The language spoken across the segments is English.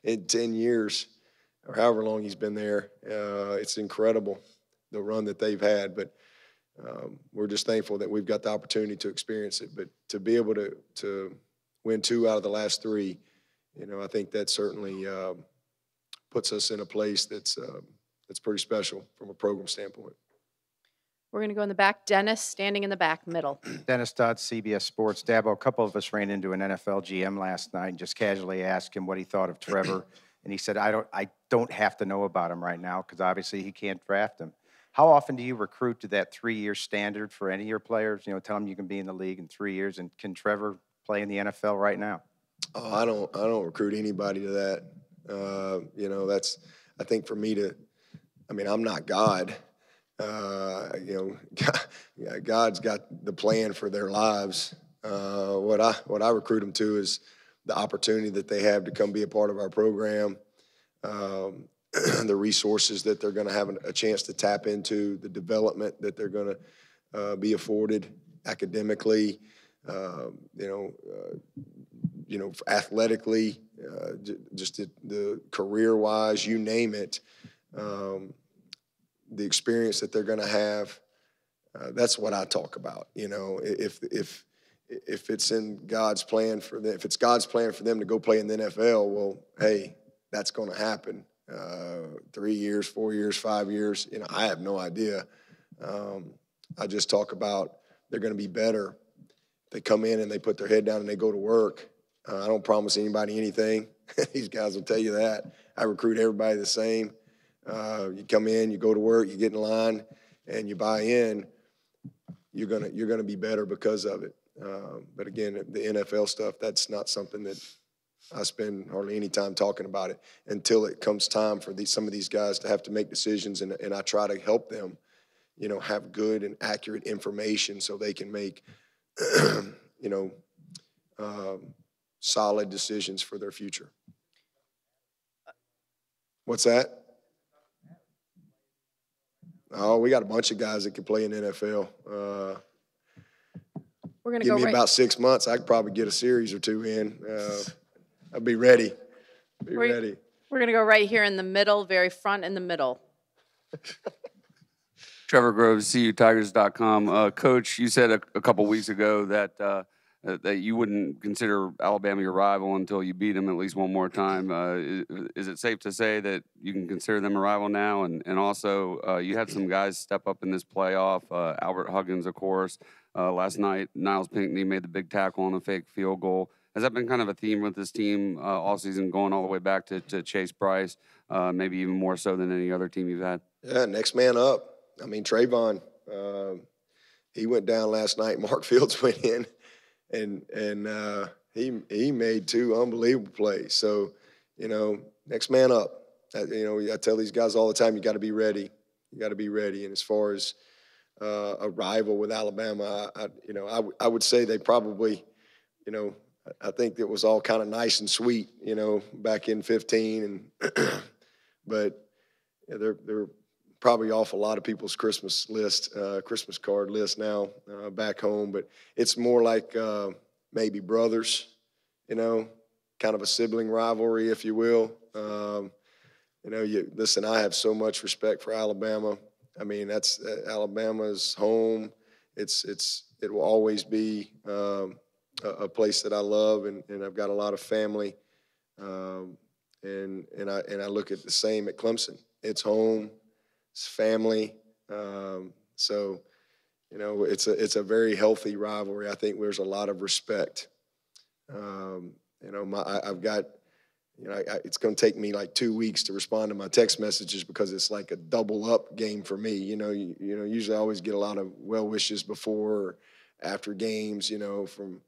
in 10 years or however long he's been there. It's incredible, the run that they've had. But we're just thankful that we've got the opportunity to experience it. But to be able to win 2 out of the last 3, I think that certainly puts us in a place that's pretty special from a program standpoint. We're going to go in the back. Dennis, standing in the back, middle. Dennis Dodd, CBS Sports. Dabo, a couple of us ran into an NFL GM last night and just casually asked him what he thought of Trevor. And he said, I don't have to know about him right now because obviously he can't draft him. How often do you recruit to that 3-year standard for any of your players? Tell them you can be in the league in 3 years. And can Trevor play in the NFL right now? Oh, I don't recruit anybody to that. That's, I think for me I'm not God. God's got the plan for their lives. What I recruit them to is the opportunity that they have to come be a part of our program, the resources that they're going to have a chance to tap into, the development that they're going to be afforded academically, athletically, just the career-wise, you name it. The experience that they're going to have, that's what I talk about. If it's in God's plan for them, if it's God's plan for them to go play in the NFL, well, hey, that's going to happen. 3 years, 4 years, 5 years, I have no idea. I just talk about they're going to be better. They come in and they put their head down and they go to work. I don't promise anybody anything. These guys will tell you that. I recruit everybody the same. You come in, you go to work, you get in line, and you buy in. You're gonna be better because of it. But again, the NFL stuff, that's not something that I spend hardly any time talking about it until it comes time for some of these guys to have to make decisions, and I try to help them, have good and accurate information so they can make, solid decisions for their future. What's that? Oh, we got a bunch of guys that can play in the NFL. We're going to Give go me about 6 months, I could probably get a series or 2 in. I'll be ready. Ready. We're going to go right here in the middle, very front in the middle. Trevor Groves, CUTigers.com. Coach, you said a couple weeks ago that you wouldn't consider Alabama your rival until you beat them at least one more time. Is it safe to say that you can consider them a rival now? And also, you had some guys step up in this playoff. Albert Huggins, of course. Last night, Niles Pinckney made the big tackle on a fake field goal. Has that been kind of a theme with this team all season, going all the way back to Chase Bryce, maybe even more so than any other team you've had? Yeah, next man up. Trayvon, he went down last night. Mark Fields went in. And he made 2 unbelievable plays. So, next man up. I tell these guys all the time, you got to be ready. You got to be ready. And as far as a rival with Alabama, I would say they probably, I think it was all kind of nice and sweet, back in 15. But they're probably off a lot of people's Christmas card list now back home. But it's more like maybe brothers, kind of a sibling rivalry, if you will. Listen, I have so much respect for Alabama. That's Alabama's home. It will always be a place that I love, and I've got a lot of family. And I look at the same at Clemson. It's home. It's family. So, it's a very healthy rivalry. I think there's a lot of respect. I've got, it's going to take me like 2 weeks to respond to my text messages because it's like a double up game for me. Usually I always get a lot of well wishes before or after games, from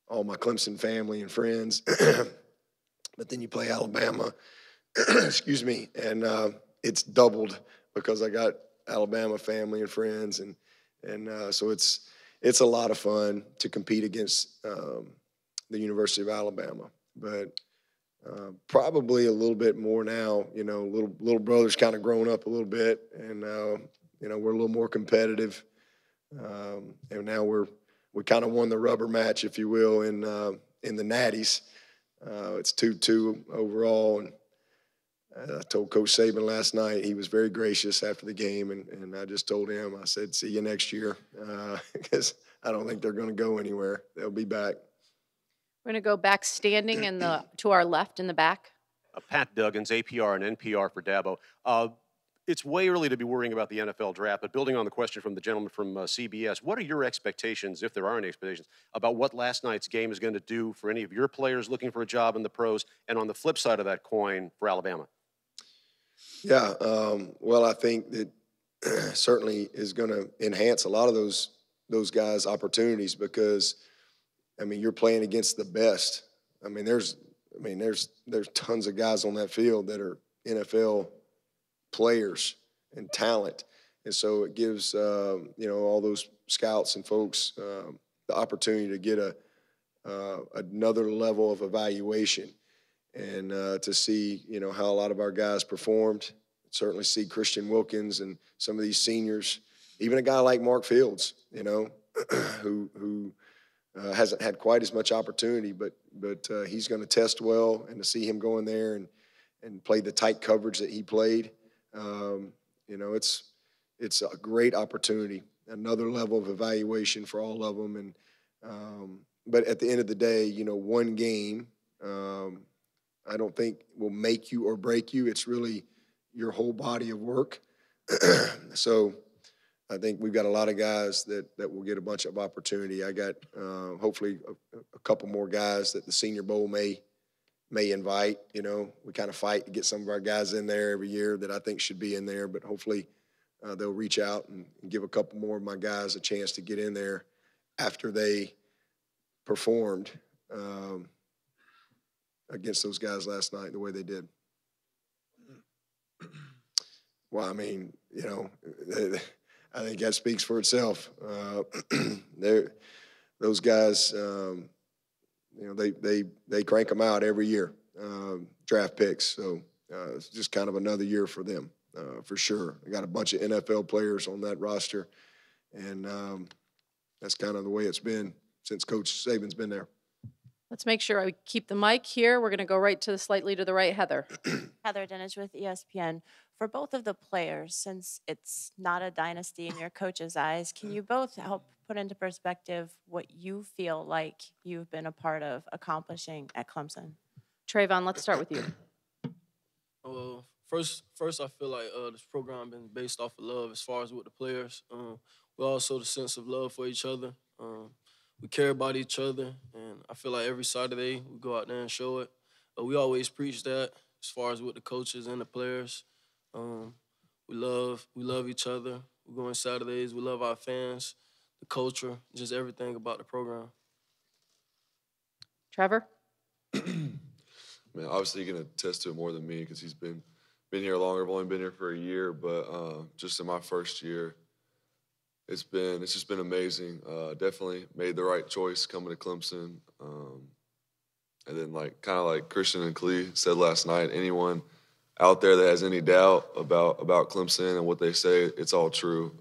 all my Clemson family and friends. But then you play Alabama, excuse me, and it's doubled because I got Alabama family and friends, and so it's a lot of fun to compete against the University of Alabama. But probably a little bit more now. Little brother's kind of grown up a little bit, and we're a little more competitive. And now we kind of won the rubber match, if you will, in the Natties. It's 2-2 overall. And I told Coach Saban last night, he was very gracious after the game, and I just told him, I said, see you next year, because I don't think they're going to go anywhere. They'll be back. We're going to go back standing to our left in the back. Pat Duggins, APR and NPR for Dabo. It's way early to be worrying about the NFL draft, but building on the question from the gentleman from CBS, what are your expectations, if there are any expectations, about what last night's game is going to do for any of your players looking for a job in the pros, and on the flip side of that coin for Alabama? Yeah, well, I think that certainly is going to enhance a lot of those guys' opportunities because, I mean, you're playing against the best. There's tons of guys on that field that are NFL players and talent, and so it gives all those scouts and folks the opportunity to get another level of evaluation and to see how a lot of our guys performed. Certainly see Christian Wilkins and some of these seniors, even a guy like Mark Fields, who hasn't had quite as much opportunity, but he's going to test well, and to see him go in there and play the tight coverage that he played. It's a great opportunity, another level of evaluation for all of them. And but at the end of the day, one game, I don't think will make you or break you. It's really your whole body of work. So I think we've got a lot of guys that will get a bunch of opportunity. I got hopefully a couple more guys that the Senior Bowl may invite. We kind of fight to get some of our guys in there every year that I think should be in there, but hopefully they'll reach out and give a couple more of my guys a chance to get in there after they performed against those guys last night the way they did. Well, I think that speaks for itself. Those guys, they crank them out every year, draft picks. So it's just kind of another year for them, for sure. I got a bunch of NFL players on that roster, and that's kind of the way it's been since Coach Saban's been there. Let's make sure I keep the mic here. We're going to go slightly to the right, Heather. Heather Dinich with ESPN. For both of the players, since it's not a dynasty in your coach's eyes, can you both help put into perspective what you feel like you've been a part of accomplishing at Clemson? Trayvon, let's start with you. First, I feel like this program been based off of love as far as with the players. But also the sense of love for each other. We care about each other, and I feel like every Saturday we go out there and show it. We always preach that as far as with the coaches and the players. We love each other. We go on Saturdays. We love our fans, the culture, just everything about the program. Trevor? Man, obviously you can attest to it more than me because he's been here longer. I've only been here for a year, but just in my first year, it's just been amazing. Definitely made the right choice coming to Clemson. And then kind of like Christian and Klee said last night, anyone out there that has any doubt about Clemson and what they say, it's all true.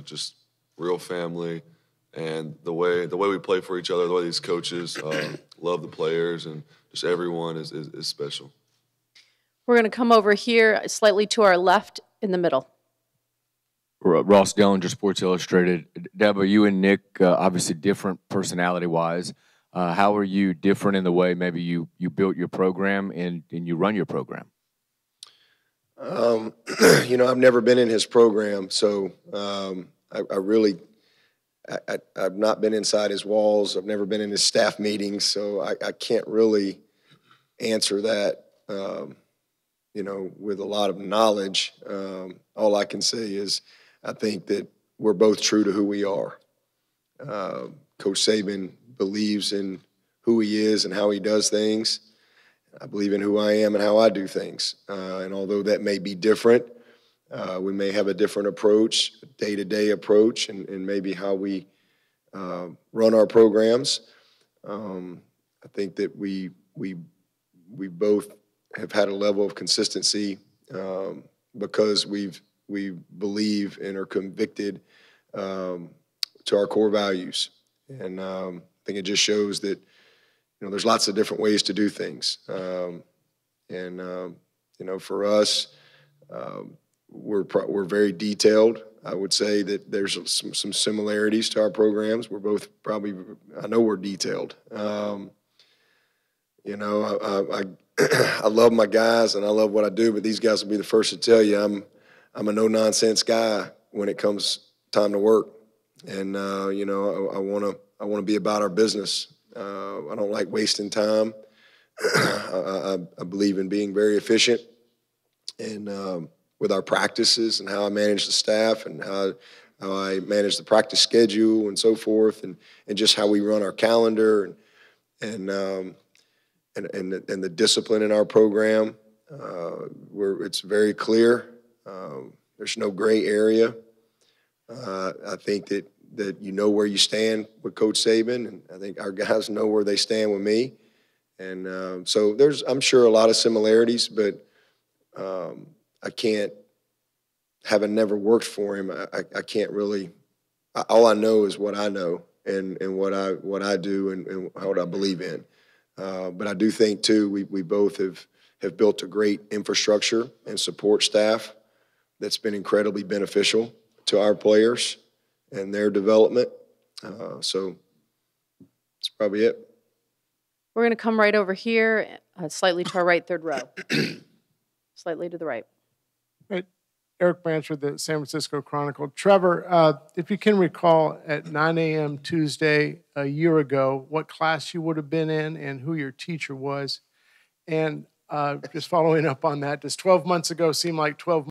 Just real family, and the way we play for each other, the way these coaches love the players, and just everyone is special. We're going to come over here slightly to our left in the middle. Ross Dellinger, Sports Illustrated. Dabo, you and Nick, obviously different personality-wise. How are you different in the way maybe you built your program and you run your program? I've never been in his program, so I've not been inside his walls. I've never been in his staff meetings, so I can't really answer that, with a lot of knowledge. All I can say is I think that we're both true to who we are. Coach Saban believes in who he is and how he does things. I believe in who I am and how I do things. And although that may be different, we may have a different approach, a day-to-day approach, and maybe how we run our programs. I think that we both have had a level of consistency because we believe and are convicted to our core values. And I think it just shows that, there's lots of different ways to do things. For us, we're very detailed. I would say that there's some similarities to our programs. We're both I know we're detailed. I love my guys and I love what I do, but these guys will be the first to tell you I'm a no-nonsense guy when it comes time to work. And, I want to be about our business. I don't like wasting time. I believe in being very efficient and with our practices and how I manage the staff and how I manage the practice schedule and so forth, and just how we run our calendar and the discipline in our program. It's very clear. There's no gray area. I think that you know where you stand with Coach Saban, and I think our guys know where they stand with me. And so there's, I'm sure, a lot of similarities, but I can't, having never worked for him, I can't really, all I know is what I know and what I do and what I believe in. But I do think, too, we both have built a great infrastructure and support staff that's been incredibly beneficial to our players and their development. So that's probably it. We're going to come right over here, slightly to our right, third row. Slightly to the right. Right. Eric Branchford, the San Francisco Chronicle. Trevor, if you can recall, at 9 a.m. Tuesday a year ago, what class you would have been in and who your teacher was. And just following up on that, does 12 months ago seem like 12